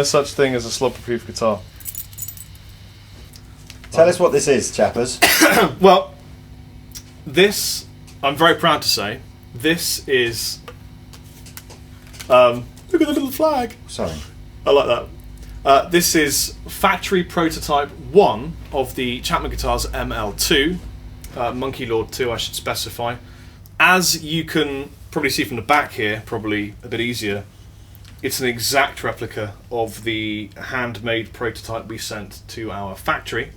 no such thing as a slobber-proof guitar. Tell us what this is, chappers. Well, this, I'm very proud to say, this is... look at the little flag. Sorry. I like that. This is factory prototype 1 of the Chapman guitars ML2. Monkey Lord 2, I should specify. As you can probably see from the back here, probably a bit easier, it's an exact replica of the handmade prototype we sent to our factory.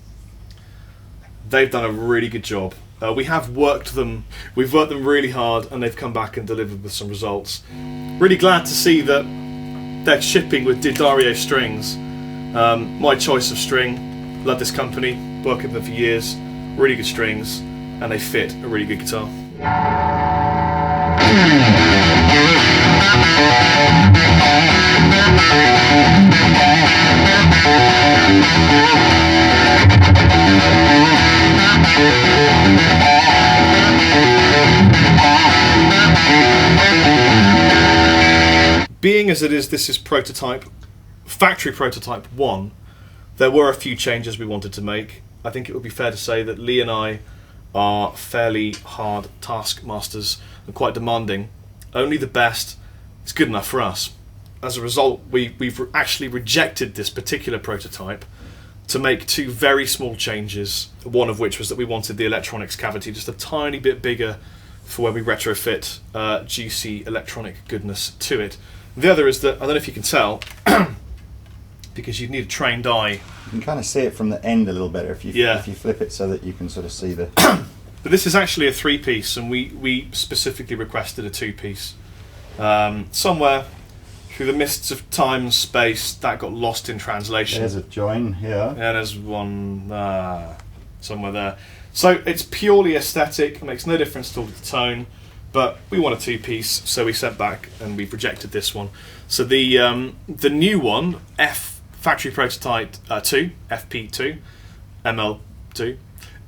They've done a really good job. We've worked them really hard, and they've come back and delivered with some results. Really glad to see that they're shipping with D'Addario strings. My choice of string. Love this company, working with them for years. Really good strings, and they fit a really good guitar. Being as it is, this is factory prototype 1, there were a few changes we wanted to make. I think it would be fair to say that Lee and I are fairly hard taskmasters and quite demanding. Only the best is good enough for us. As a result, we've actually rejected this particular prototype to make 2 very small changes, one of which was that we wanted the electronics cavity just a tiny bit bigger for when we retrofit GC electronic goodness to it. The other is that, I don't know if you can tell, because you'd need a trained eye. You can kind of see it from the end a little better if you flip it so that you can sort of see the... But this is actually a 3-piece, and we specifically requested a 2-piece. Somewhere through the mists of time and space, that got lost in translation. There's a join here. Yeah, there's one somewhere there. So it's purely aesthetic, makes no difference to the tone, but we want a 2-piece, so we sent back and we rejected this one. So the new one, Factory Prototype 2, FP2, ML2,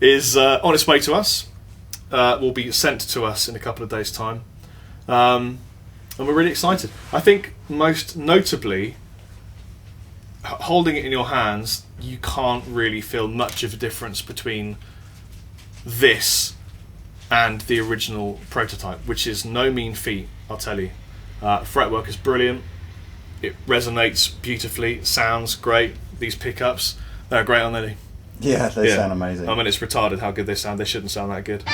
is on its way to us. Will be sent to us in a couple of days' time. And we're really excited. I think most notably, holding it in your hands, you can't really feel much of a difference between this and the original prototype, which is no mean feat, I'll tell you. Fretwork is brilliant. It resonates beautifully. Sounds great. These pickups, they're great, aren't they? Yeah, they sound amazing. I mean, it's retarded how good they sound. They shouldn't sound that good.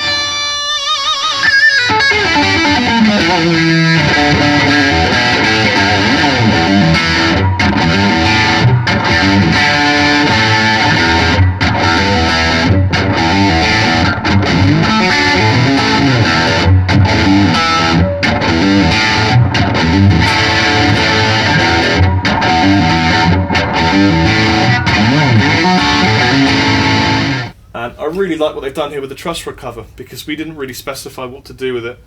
And I really like what they've done here with the truss rod cover, because we didn't really specify what to do with it.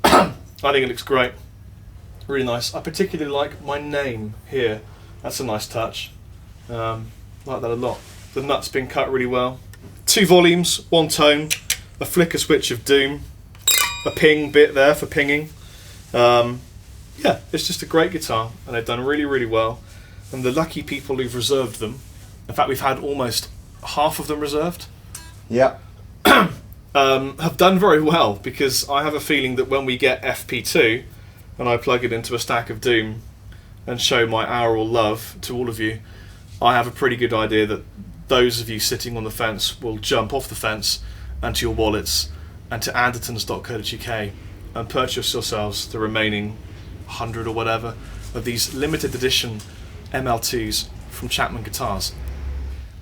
I think it looks great. Really nice. I particularly like my name here. That's a nice touch. Like that a lot. The nut's been cut really well. 2 volumes, 1 tone, a flicker switch of doom, a ping bit there for pinging. Yeah, it's just a great guitar, and they've done really, really well. And the lucky people who've reserved them, in fact we've had almost half of them reserved. Yeah. Have done very well, because I have a feeling that when we get FP2 and I plug it into a stack of doom and show my aural love to all of you, I have a pretty good idea that those of you sitting on the fence will jump off the fence and to your wallets and to Andertons.co.uk and purchase yourselves the remaining 100 or whatever of these limited edition ML2s from Chapman Guitars.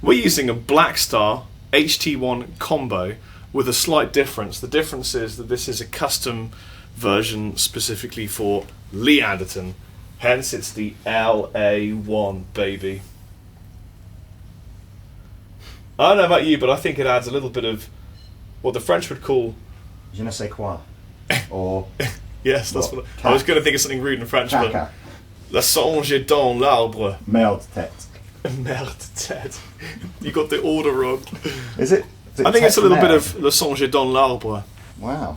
We're using a Black Star HT1 combo with a slight difference. The difference is that this is a custom version specifically for Lee Anderton. Hence, it's the LA1, baby. I don't know about you, but I think it adds a little bit of what the French would call... Je ne sais quoi. Or... Yes, that's what I was going to think of something rude in French, but... La songe dans l'arbre. Merde tête. Merde tête. You got the order wrong. Is it? I think it's a little bit of Le Songe dans l'arbre. Wow.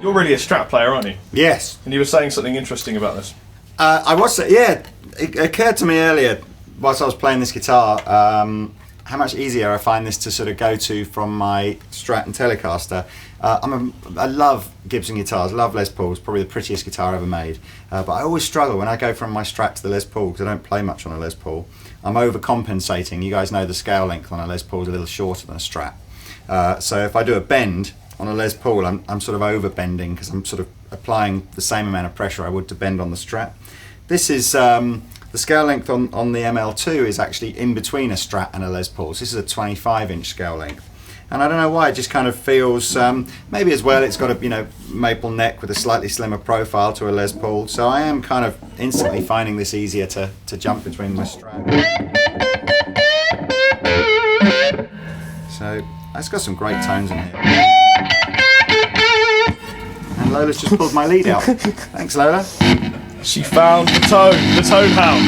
You're really a Strat player, aren't you? Yes. And you were saying something interesting about this. I was, yeah. It occurred to me earlier, whilst I was playing this guitar, how much easier I find this to sort of go to from my Strat and Telecaster. I love Gibson guitars, love Les Pauls, probably the prettiest guitar ever made. But I always struggle when I go from my Strat to the Les Paul, because I don't play much on a Les Paul. I'm overcompensating. You guys know the scale length on a Les Paul is a little shorter than a Strat. So if I do a bend on a Les Paul, I'm sort of over bending because I'm sort of applying the same amount of pressure I would to bend on the Strat. This is the scale length on the ML2 is actually in between a Strat and a Les Paul. So this is a 25-inch scale length, and I don't know why, it just kind of feels maybe as well it's got a maple neck with a slightly slimmer profile to a Les Paul. So I am kind of instantly finding this easier to jump between my Strat. So it's got some great tones in here. And Lola's just pulled my lead out. Thanks, Lola. She found the tone hound.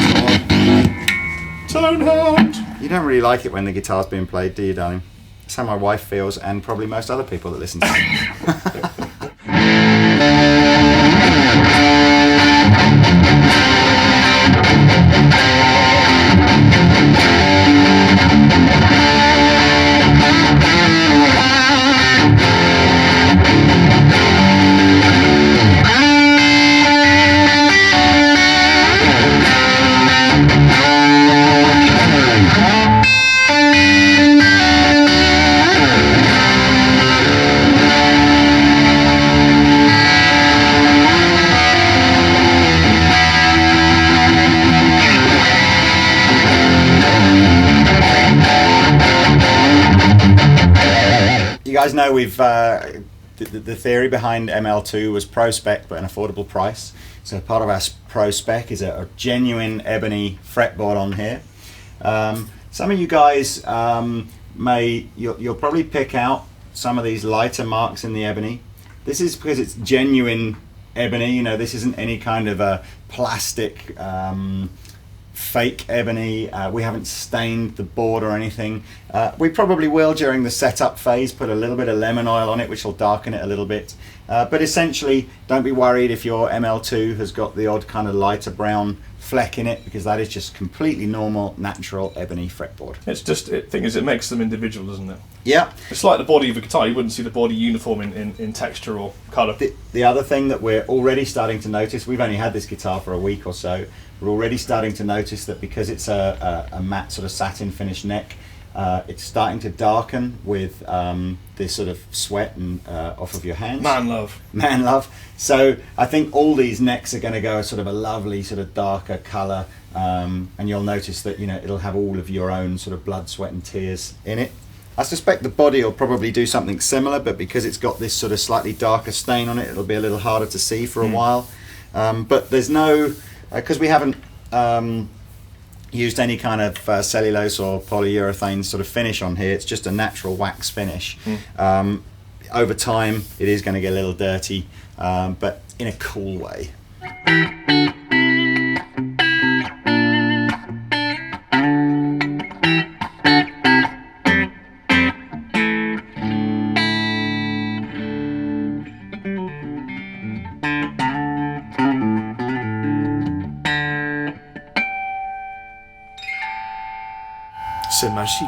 Tone hound. You don't really like it when the guitar's being played, do you, darling? That's how my wife feels, and probably most other people that listen to it. You guys know we've the theory behind ML2 was pro spec but an affordable price. So part of our pro spec is a genuine ebony fretboard on here. Some of you guys you'll probably pick out some of these lighter marks in the ebony. This is because it's genuine ebony. This isn't any kind of a plastic fake ebony. We haven't stained the board or anything. We probably will during the setup phase put a little bit of lemon oil on it, which will darken it a little bit. But essentially, don't be worried if your ML2 has got the odd kind of lighter brown fleck in it, because that is just completely normal, natural ebony fretboard. It's just, the thing is, it makes them individual, doesn't it? Yeah. It's like the body of a guitar. You wouldn't see the body uniform in texture or colour. The other thing that we're already starting to notice, we've only had this guitar for a week or so, we're already starting to notice that because it's a matte sort of satin finish neck, it's starting to darken with this sort of sweat and off of your hands. Man love. Man love. So I think all these necks are going to go a sort of a lovely sort of darker colour, and you'll notice that it'll have all of your own sort of blood, sweat and tears in it. I suspect the body will probably do something similar, but because it's got this sort of slightly darker stain on it, it'll be a little harder to see for a while. But there's no, because we haven't used any kind of cellulose or polyurethane sort of finish on here. It's just a natural wax finish. Over time, it is going to get a little dirty, but in a cool way. C'est magique.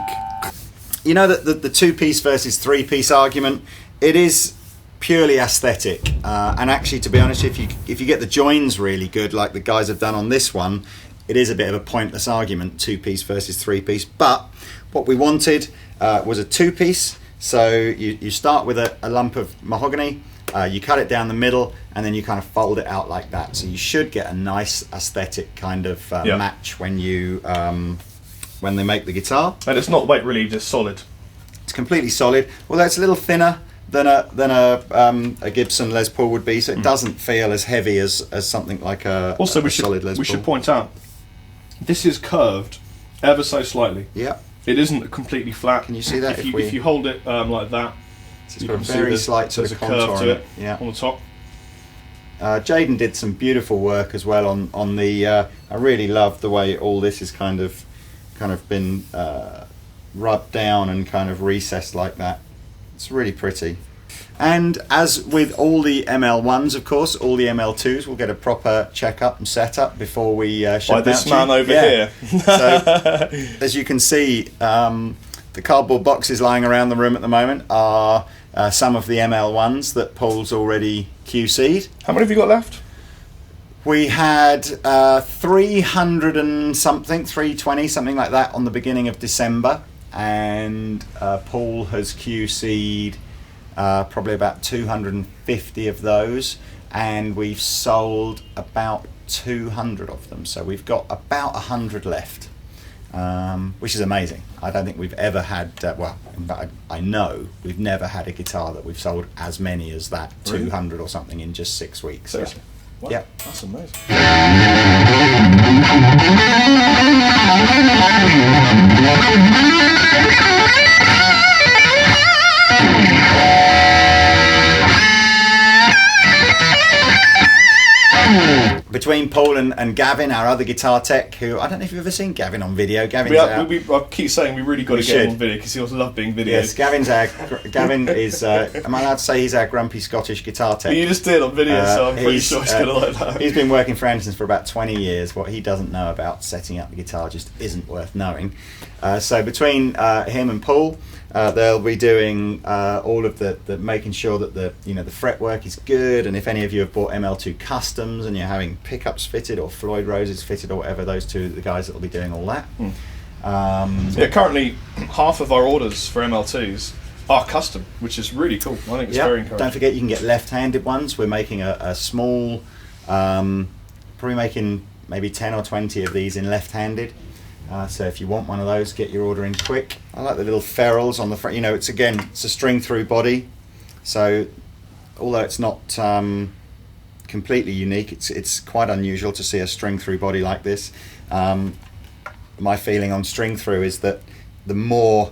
That the two-piece versus three-piece argument, it is purely aesthetic, and actually, to be honest, if you get the joins really good, like the guys have done on this one, it is a bit of a pointless argument, two-piece versus three-piece. But what we wanted was a two-piece. So you start with a lump of mahogany, you cut it down the middle, and then you kind of fold it out like that. So you should get a nice aesthetic kind of match when you when they make the guitar. And it's not weight relieved, it's solid. It's completely solid, although it's a little thinner than a Gibson Les Paul would be, so it doesn't feel as heavy as something like a solid Les Paul. We should point out, this is curved ever so slightly. Yeah. It isn't completely flat. Can you see that? If you hold it like that, it's got a very slight sort of contour curve to it on the top. Jaden did some beautiful work as well on the. I really love the way all this is kind of been rubbed down and kind of recessed like that. It's really pretty. And as with all the ML1s, of course, all the ML2s will get a proper check-up and set-up before we ship By them this out to man you. over Yeah. here. So, as you can see, the cardboard boxes lying around the room at the moment are some of the ML1s that Paul's already QC'd. How many have you got left? We had 300 and something, 320, something like that on the beginning of December. And Paul has QC'd probably about 250 of those. And we've sold about 200 of them. So we've got about 100 left, which is amazing. I don't think we've ever had, well, in fact, I know we've never had a guitar that we've sold as many as that, Really? 200 or something in just 6 weeks. Seriously? Wow, Yeah. that's amazing. Between Paul and Gavin, our other guitar tech, who I don't know if you've ever seen Gavin on video. Gavin's I keep saying we really got to get him on video because he also loves being videoed. yes, Gavin is. Am I allowed to say he's our grumpy Scottish guitar tech? You just did on video, so I'm pretty sure he's going to like that. He's been working for Andertons for about 20 years. What he doesn't know about setting up the guitar just isn't worth knowing. So between him and Paul, they'll be doing all of the making sure that the fretwork is good, and if any of you have bought ML2 customs and you're having pickups fitted or Floyd Roses fitted or whatever, those two are the guys that will be doing all that. Yeah, currently half of our orders for ML2s are custom, which is really cool. I think it's very encouraging. Don't forget you can get left-handed ones. We're making a small, probably making maybe 10 or 20 of these in left-handed. So if you want one of those, get your order in quick. I like the little ferrules on the front. It's a string-through body. So although it's not completely unique, it's quite unusual to see a string-through body like this. My feeling on string-through is that the more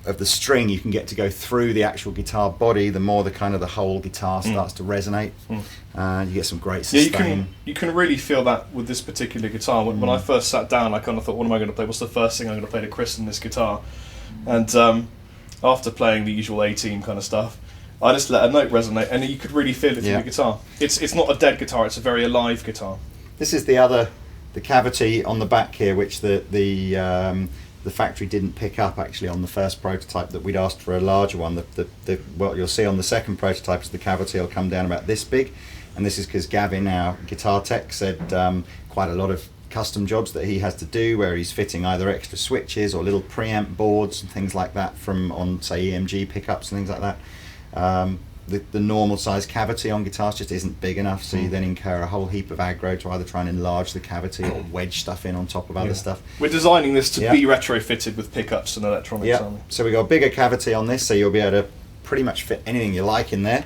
of the string you can get to go through the actual guitar body, the more the whole guitar starts to resonate. You get some great sustain. Yeah, you can really feel that with this particular guitar. When I first sat down, I kind of thought, what am I going to play? What's the first thing I'm going to play to christen this guitar? And after playing the usual A-team kind of stuff, I just let a note resonate, and you could really feel it through the guitar. It's not a dead guitar; it's a very alive guitar. This is the cavity on the back here, which the factory didn't pick up actually on the first prototype that we'd asked for a larger one. What you'll see on the second prototype is the cavity will come down about this big, and this is because Gavin, our guitar tech, said quite a lot of custom jobs that he has to do where he's fitting either extra switches or little preamp boards and things like that on say EMG pickups and things like that. The normal size cavity on guitars just isn't big enough, so you then incur a whole heap of aggro to either try and enlarge the cavity or wedge stuff in on top of other stuff. We're designing this to be retrofitted with pickups and electronics. Yeah, so we got a bigger cavity on this, so you'll be able to pretty much fit anything you like in there.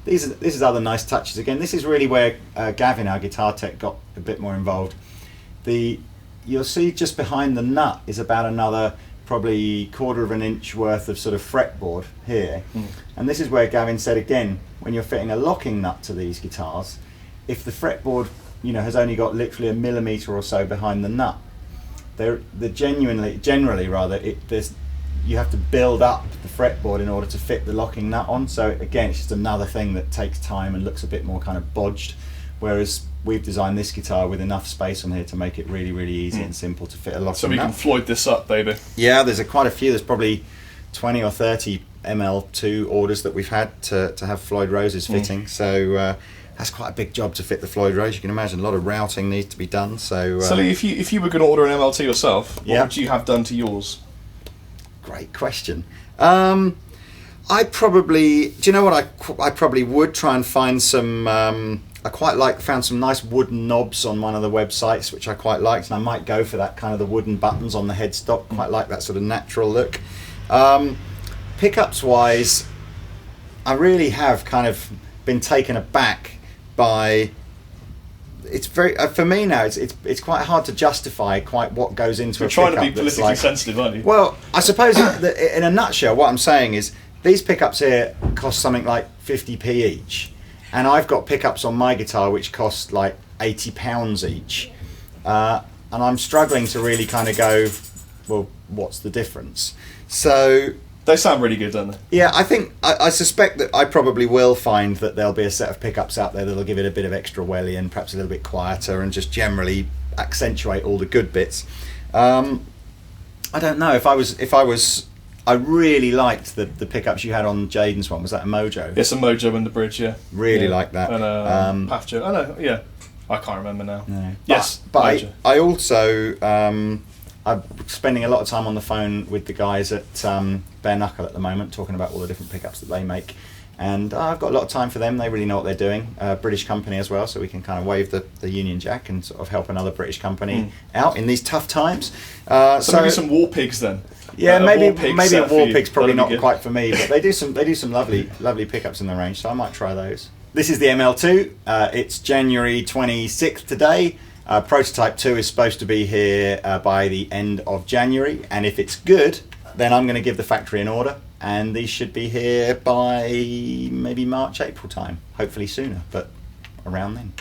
This is other nice touches. Again, this is really where Gavin, our guitar tech, got a bit more involved. You'll see just behind the nut is about another probably 1/4 of an inch worth of sort of fretboard here. And this is where Gavin said, again, when you're fitting a locking nut to these guitars, if the fretboard has only got literally a millimetre or so behind the nut, you have to build up the fretboard in order to fit the locking nut on. So again, it's just another thing that takes time and looks a bit more kind of bodged, whereas we've designed this guitar with enough space on here to make it really, really easy and simple to fit a locking nut. So we can Floyd this up, baby. Yeah, there's quite a few. There's probably 20 or 30 ML2 orders that we've had to have Floyd Roses fitting. So that's quite a big job to fit the Floyd Rose. You can imagine a lot of routing needs to be done. So Lee, if you were going to order an ML2 yourself, what would you have done to yours? Great question. I probably, do you know what I probably would try and find some, found some nice wooden knobs on one of the websites, which I quite liked, and I might go for that kind of the wooden buttons on the headstock, quite like that sort of natural look. Pickups wise, I really have kind of been taken aback by. It's very for me now. It's quite hard to justify quite what goes into You're a trying pickup to be politically sensitive, aren't you? Well, I suppose in a nutshell, what I'm saying is these pickups here cost something like 50p each, and I've got pickups on my guitar which cost like £80 each, and I'm struggling to really kind of go, well, what's the difference? So. They sound really good, don't they? Yeah, I suspect that I probably will find that there'll be a set of pickups out there that'll give it a bit of extra welly and perhaps a little bit quieter and just generally accentuate all the good bits. I don't know I really liked the pickups you had on Jaden's one. Was that a Mojo? It's a Mojo and the bridge, yeah. Really like that. And Pafjo. I know, yeah. I can't remember now. No. Yes, but I also I'm spending a lot of time on the phone with the guys at Bare Knuckle at the moment, talking about all the different pickups that they make, and I've got a lot of time for them. They really know what they're doing. British company as well, so we can kind of wave the Union Jack and sort of help another British company out in these tough times. So maybe some War Pigs then. Yeah, maybe a War Pig's probably not good. quite for me, but they do some lovely pickups in the range, so I might try those. This is the ML2. It's January 26th today. Prototype 2 is supposed to be here by the end of January, and if it's good, then I'm going to give the factory an order, and these should be here by maybe March, April time. Hopefully sooner, but around then.